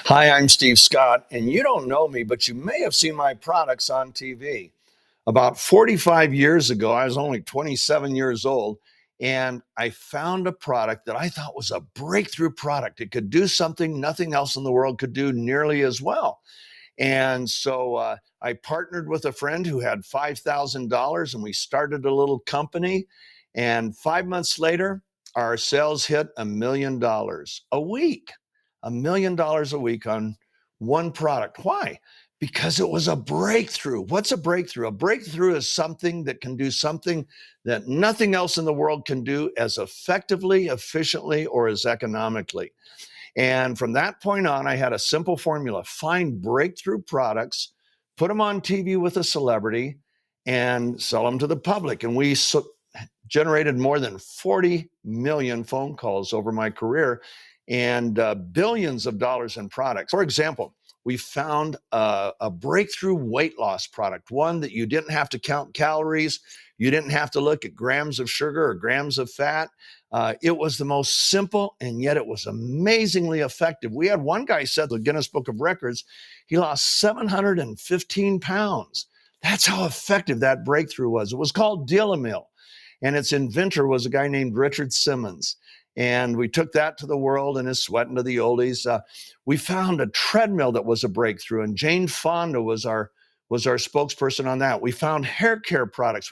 Hi, I'm Steve Scott, and you don't know me, but you may have seen my products on TV. About 45 years ago, I was only 27 years old, and I found a product that I thought was a breakthrough product. It could do something nothing else in the world could do nearly as well. And so I partnered with a friend who had $5,000, and we started a little company. And 5 months later, our sales hit $1 million a week. $1 million a week on one product. Why? Because it was a breakthrough. What's a breakthrough? A breakthrough is something that can do something that nothing else in the world can do as effectively, efficiently, or as economically. And from that point on, I had a simple formula: find breakthrough products, put them on TV with a celebrity, and sell them to the public. And we generated more than 40 million phone calls over my career and billions of dollars in products. For example, we found a breakthrough weight loss product, one that you didn't have to count calories, you didn't have to look at grams of sugar or grams of fat. It was the most simple, and yet it was amazingly effective. We had one guy said, the Guinness Book of Records, he lost 715 pounds. That's how effective that breakthrough was. It was called Deal-A-Mill, and its inventor was a guy named Richard Simmons. And we took that to the world and is sweating to the oldies. We found a treadmill that was a breakthrough, and Jane Fonda was our spokesperson on that. We found hair care products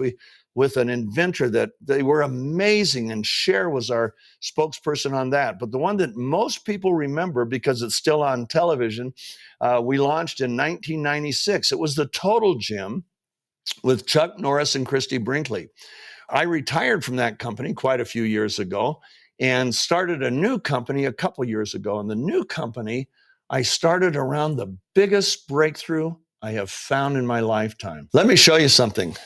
with an inventor that they were amazing, and Cher was our spokesperson on that. But the one that most people remember, because it's still on television, we launched in 1996. It was the Total Gym with Chuck Norris and Christy Brinkley. I retired from that company quite a few years ago and started a new company a couple years ago. And the new company I started around the biggest breakthrough I have found in my lifetime. Let me show you something.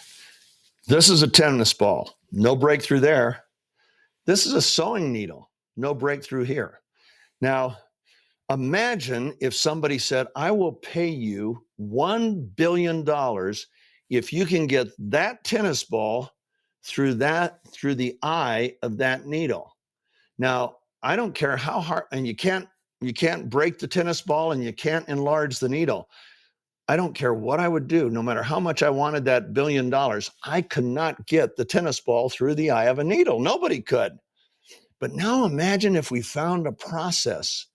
This is a tennis ball. No breakthrough there. This is a sewing needle. No breakthrough here. Now, imagine if somebody said, I will pay you $1 billion if you can get that tennis ball through the eye of that needle. Now, I don't care how hard, and you can't break the tennis ball and you can't enlarge the needle. I don't care what I would do, no matter how much I wanted that $1 billion, I could not get the tennis ball through the eye of a needle. Nobody could. But now imagine if we found a process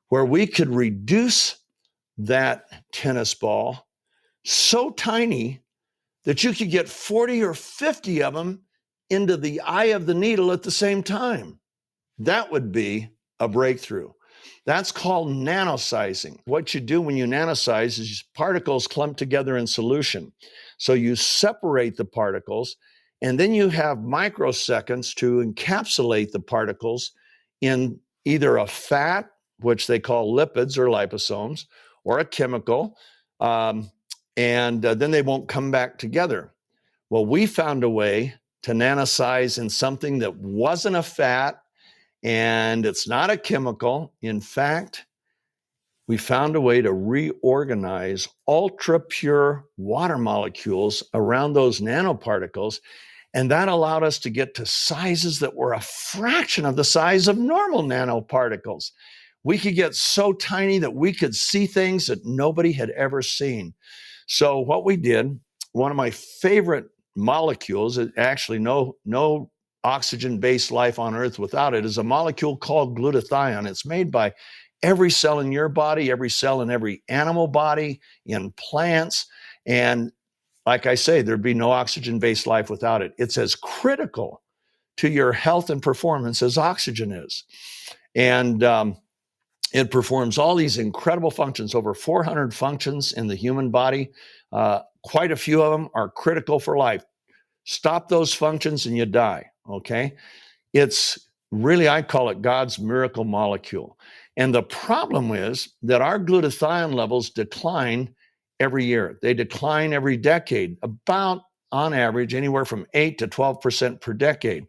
where we could reduce that tennis ball so tiny that you could get 40 or 50 of them into the eye of the needle at the same time. That would be a breakthrough. That's called nanosizing. What you do when you nanosize is particles clump together in solution. So you separate the particles, and then you have microseconds to encapsulate the particles in either a fat, which they call lipids or liposomes, or a chemical, and then they won't come back together. Well, we found a way to nanosize in something that wasn't a fat, and it's not a chemical. In fact, we found a way to reorganize ultra pure water molecules around those nanoparticles. And that allowed us to get to sizes that were a fraction of the size of normal nanoparticles. We could get so tiny that we could see things that nobody had ever seen. So what we did, one of my favorite molecules, actually no oxygen-based life on Earth without it, is a molecule called glutathione. It's made by every cell in your body, every cell in every animal body, in plants. And like I say, there'd be no oxygen-based life without it. It's as critical to your health and performance as oxygen is. And it performs all these incredible functions, over 400 functions in the human body. Quite a few of them are critical for life. Stop those functions and you die, okay? It's really, I call it God's miracle molecule. And the problem is that our glutathione levels decline every year. They decline every decade, about on average, anywhere from 8 to 12% per decade.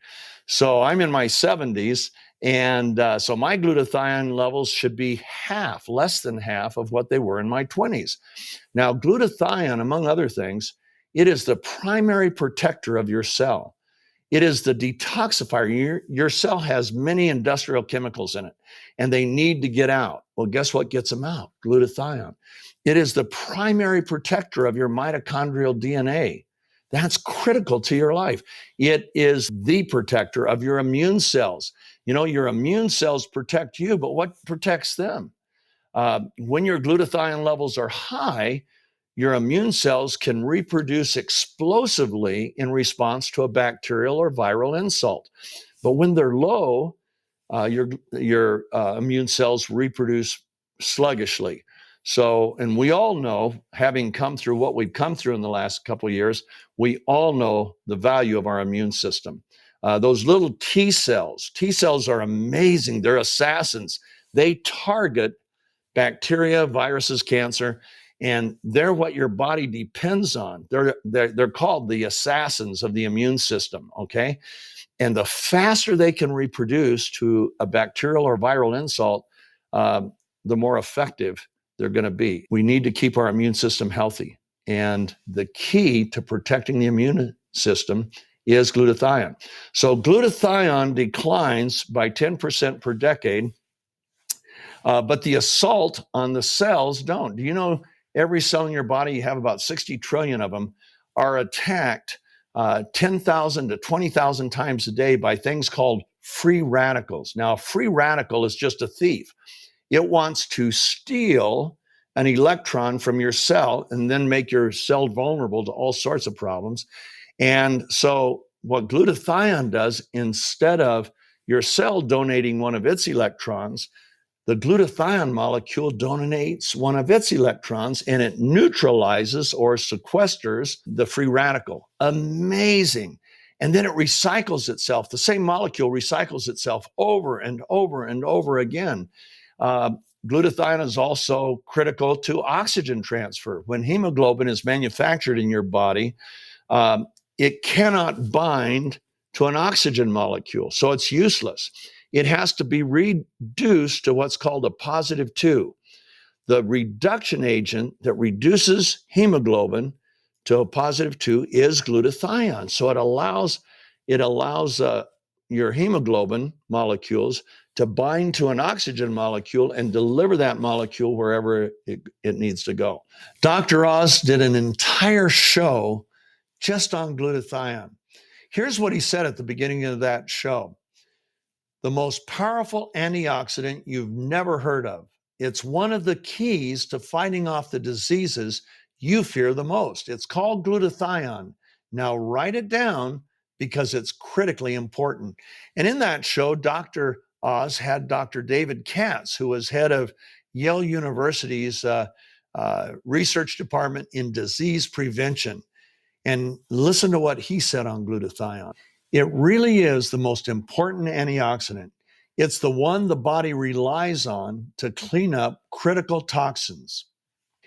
So I'm in my 70s, and so my glutathione levels should be less than half of what they were in my 20s. Now, glutathione, among other things, it is the primary protector of your cell. It is the detoxifier. Your cell has many industrial chemicals in it, and they need to get out. Well, guess what gets them out? Glutathione. It is the primary protector of your mitochondrial DNA. That's critical to your life. It is the protector of your immune cells. You know, your immune cells protect you, but what protects them? When your glutathione levels are high, your immune cells can reproduce explosively in response to a bacterial or viral insult. But when they're low, your immune cells reproduce sluggishly. So, and we all know, having come through what we've come through in the last couple of years, we all know the value of our immune system. Those little T cells are amazing. They're assassins. They target bacteria, viruses, cancer, and they're what your body depends on. They're called the assassins of the immune system, okay? And the faster they can reproduce to a bacterial or viral insult, the more effective they're going to be. We need to keep our immune system healthy. And the key to protecting the immune system is glutathione. So glutathione declines by 10% per decade, but the assault on the cells don't. Do you know every cell in your body, you have about 60 trillion of them, are attacked 10,000 to 20,000 times a day by things called free radicals. Now, a free radical is just a thief. It wants to steal an electron from your cell and then make your cell vulnerable to all sorts of problems. And so what glutathione does, instead of your cell donating one of its electrons, the glutathione molecule donates one of its electrons, and it neutralizes or sequesters the free radical. Amazing. And then it recycles itself. The same molecule recycles itself over and over and over again. Glutathione is also critical to oxygen transfer. When hemoglobin is manufactured in your body, it cannot bind to an oxygen molecule, so it's useless. It has to be reduced to what's called a positive 2. The reduction agent that reduces hemoglobin to a positive 2 is glutathione. So it allows your hemoglobin molecules to bind to an oxygen molecule and deliver that molecule wherever it needs to go. Dr. Oz did an entire show just on glutathione. Here's what he said at the beginning of that show. The most powerful antioxidant you've never heard of. It's one of the keys to fighting off the diseases you fear the most. It's called glutathione. Now write it down because it's critically important. And in that show, Dr. Oz had Dr. David Katz, who was head of Yale University's research department in disease prevention. And listen to what he said on glutathione. It really is the most important antioxidant. It's the one the body relies on to clean up critical toxins.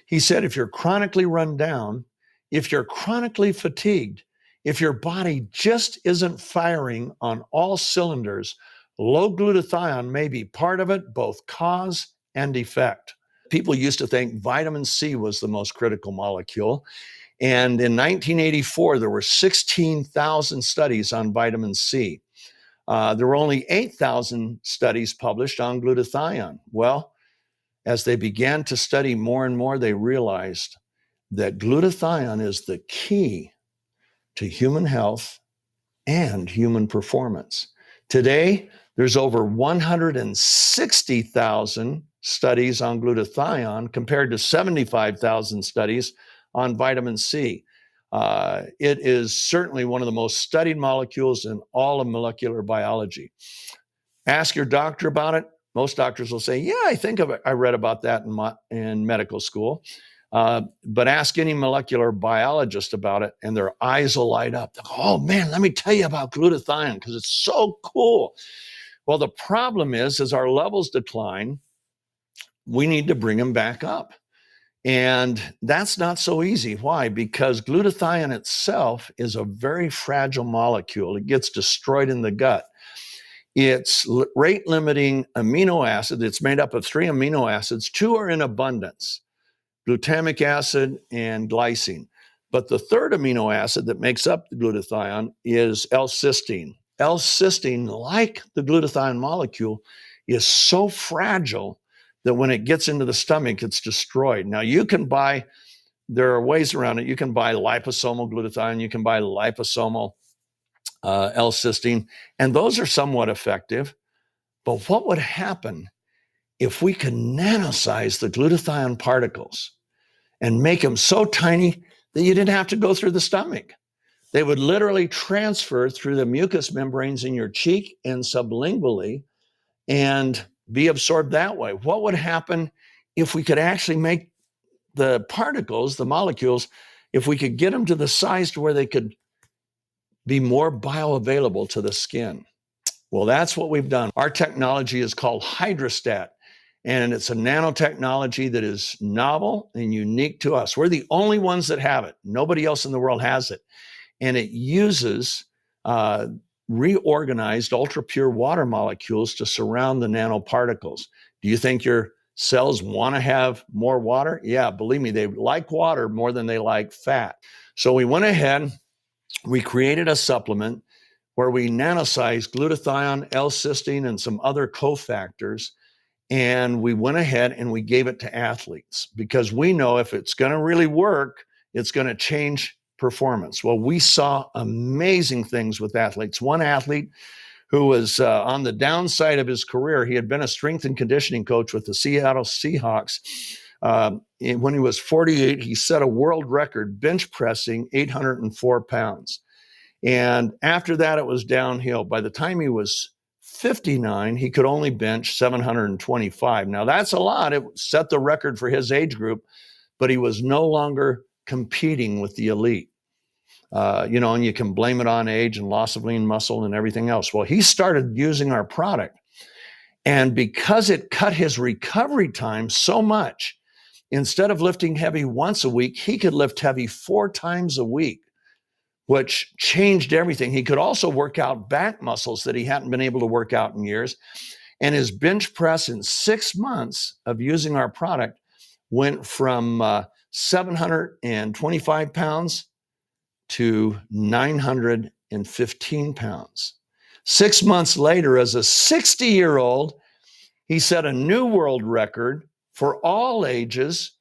He said, if you're chronically run down, if you're chronically fatigued, if your body just isn't firing on all cylinders, low glutathione may be part of it, both cause and effect. People used to think vitamin C was the most critical molecule. And in 1984, there were 16,000 studies on vitamin C. There were only 8,000 studies published on glutathione. Well, as they began to study more and more, they realized that glutathione is the key to human health and human performance. Today, there's over 160,000 studies on glutathione compared to 75,000 studies on vitamin C. It is certainly one of the most studied molecules in all of molecular biology. Ask your doctor about it. Most doctors will say, yeah, I think I read about that in medical school. But ask any molecular biologist about it, and their eyes will light up. They'll go, oh, man, let me tell you about glutathione because it's so cool. Well, the problem is, as our levels decline, we need to bring them back up. And that's not so easy. Why? Because glutathione itself is a very fragile molecule. It gets destroyed in the gut. It's rate-limiting amino acid. It's made up of 3 amino acids. 2 are in abundance, glutamic acid and glycine. But the third amino acid that makes up the glutathione is L-cysteine. L-cysteine, like the glutathione molecule, is so fragile that when it gets into the stomach, it's destroyed. Now, you can buy, there are ways around it. You can buy liposomal glutathione, you can buy liposomal L-cysteine, and those are somewhat effective. But what would happen if we could nanosize the glutathione particles and make them so tiny that you didn't have to go through the stomach? They would literally transfer through the mucous membranes in your cheek and sublingually and be absorbed that way. What would happen if we could actually make the particles, the molecules, if we could get them to the size to where they could be more bioavailable to the skin? Well, that's what we've done. Our technology is called hydrostat, and it's a nanotechnology that is novel and unique to us. We're the only ones that have it. Nobody else in the world has it. And it uses reorganized ultra-pure water molecules to surround the nanoparticles. Do you think your cells want to have more water? Yeah, believe me, they like water more than they like fat. So we went ahead, we created a supplement where we nanosized glutathione, L-cysteine, and some other cofactors. And we went ahead and we gave it to athletes because we know if it's going to really work, it's going to change performance. Well, we saw amazing things with athletes. One athlete who was on the downside of his career, he had been a strength and conditioning coach with the Seattle Seahawks. When he was 48, he set a world record bench pressing 804 pounds. And after that, it was downhill. By the time he was 59, he could only bench 725. Now, that's a lot. It set the record for his age group, but he was no longer competing with the elite. And you can blame it on age and loss of lean muscle and everything else. Well, he started using our product. And because it cut his recovery time so much, instead of lifting heavy once a week, he could lift heavy 4 times a week, which changed everything. He could also work out back muscles that he hadn't been able to work out in years. And his bench press in 6 months of using our product went from 725 pounds to 915 pounds. 6 months later, as a 60-year-old, he set a new world record for all ages,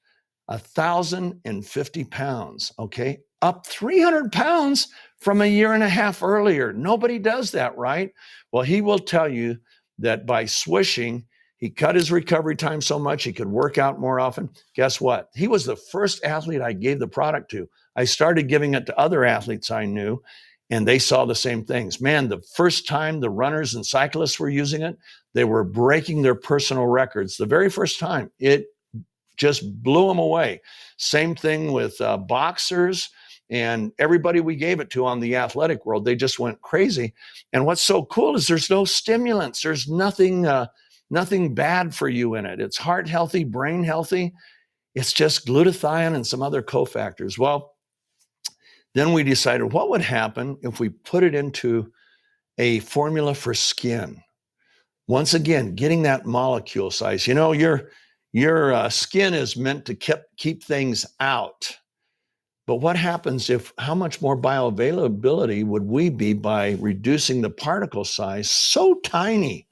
1,050 pounds, okay? Up 300 pounds from a year and a half earlier. Nobody does that, right? Well, he will tell you that by swishing, he cut his recovery time so much he could work out more often. Guess what? He was the first athlete I gave the product to. I started giving it to other athletes I knew, and they saw the same things. Man, the first time the runners and cyclists were using it, they were breaking their personal records. The very first time, it just blew them away. Same thing with boxers and everybody we gave it to on the athletic world. They just went crazy. And what's so cool is there's no stimulants. There's nothing bad for you in it. It's heart healthy, brain healthy. It's just glutathione and some other cofactors. Well, then we decided what would happen if we put it into a formula for skin. Once again, getting that molecule size. You know, your skin is meant to keep things out. But what happens how much more bioavailability would we be by reducing the particle size so tiny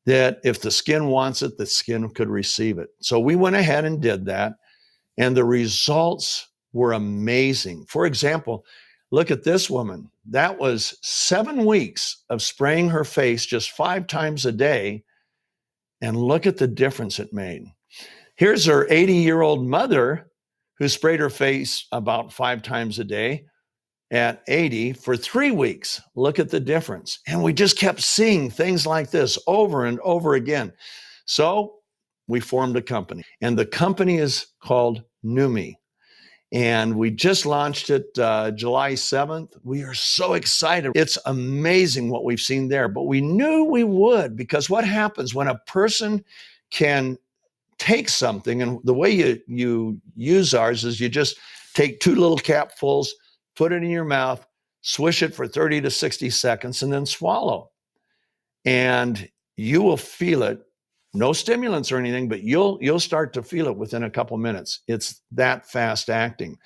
that if the skin wants it, the skin could receive it? So we went ahead and did that, and the results were amazing. For example, look at this woman. That was 7 weeks of spraying her face just 5 times a day, and look at the difference it made. Here's her 80-year-old mother who sprayed her face about 5 times a day at 80 for 3 weeks. Look at the difference. And we just kept seeing things like this over and over again. So we formed a company, and the company is called Neumi. And we just launched it July 7th. We are so excited. It's amazing what we've seen there, but we knew we would, because what happens when a person can take something, and the way you use ours is you just take 2 little capfuls, put it in your mouth, swish it for 30 to 60 seconds, and then swallow. And you will feel it No stimulants or anything, but you'll start to feel it within a couple minutes. It's that fast acting.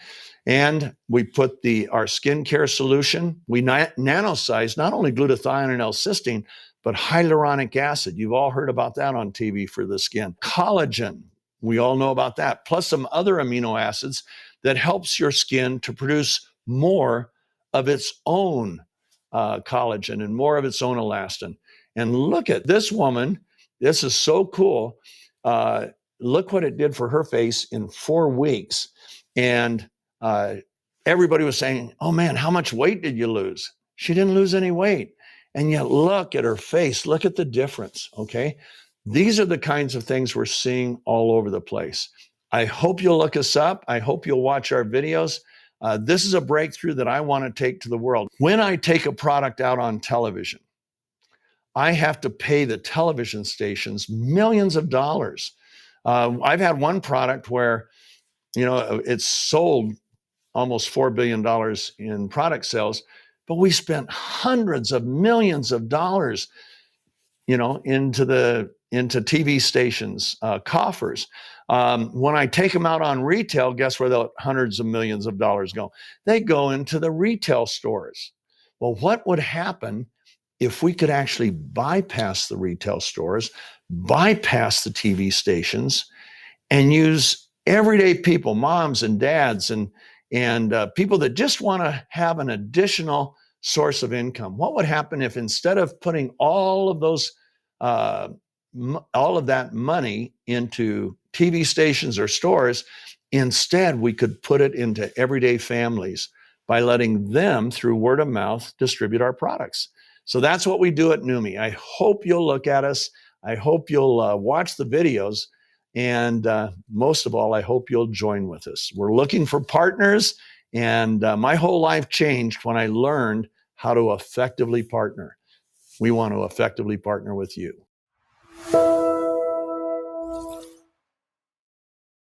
And we put our skincare solution. We nanosize not only glutathione and L-cysteine, but hyaluronic acid. You've all heard about that on TV for the skin. Collagen, we all know about that, plus some other amino acids that helps your skin to produce more of its own collagen and more of its own elastin. And look at this woman. This is so cool. Look what it did for her face in 4 weeks. And everybody was saying, oh man, how much weight did you lose? She didn't lose any weight. And yet look at her face. Look at the difference, okay? These are the kinds of things we're seeing all over the place. I hope you'll look us up. I hope you'll watch our videos. This is a breakthrough that I want to take to the world. When I take a product out on television, I have to pay the television stations millions of dollars. I've had one product where, it's sold almost $4 billion in product sales, but we spent hundreds of millions of dollars, into TV stations, coffers. When I take them out on retail, guess where the hundreds of millions of dollars go? They go into the retail stores. Well, what would happen if we could actually bypass the retail stores, bypass the TV stations, and use everyday people, moms and dads, and people that just want to have an additional source of income? What would happen if instead of putting all of that money into TV stations or stores, instead we could put it into everyday families by letting them, through word of mouth, distribute our products? So that's what we do at Neumi. I hope you'll look at us. I hope you'll watch the videos. And most of all, I hope you'll join with us. We're looking for partners. And my whole life changed when I learned how to effectively partner. We want to effectively partner with you.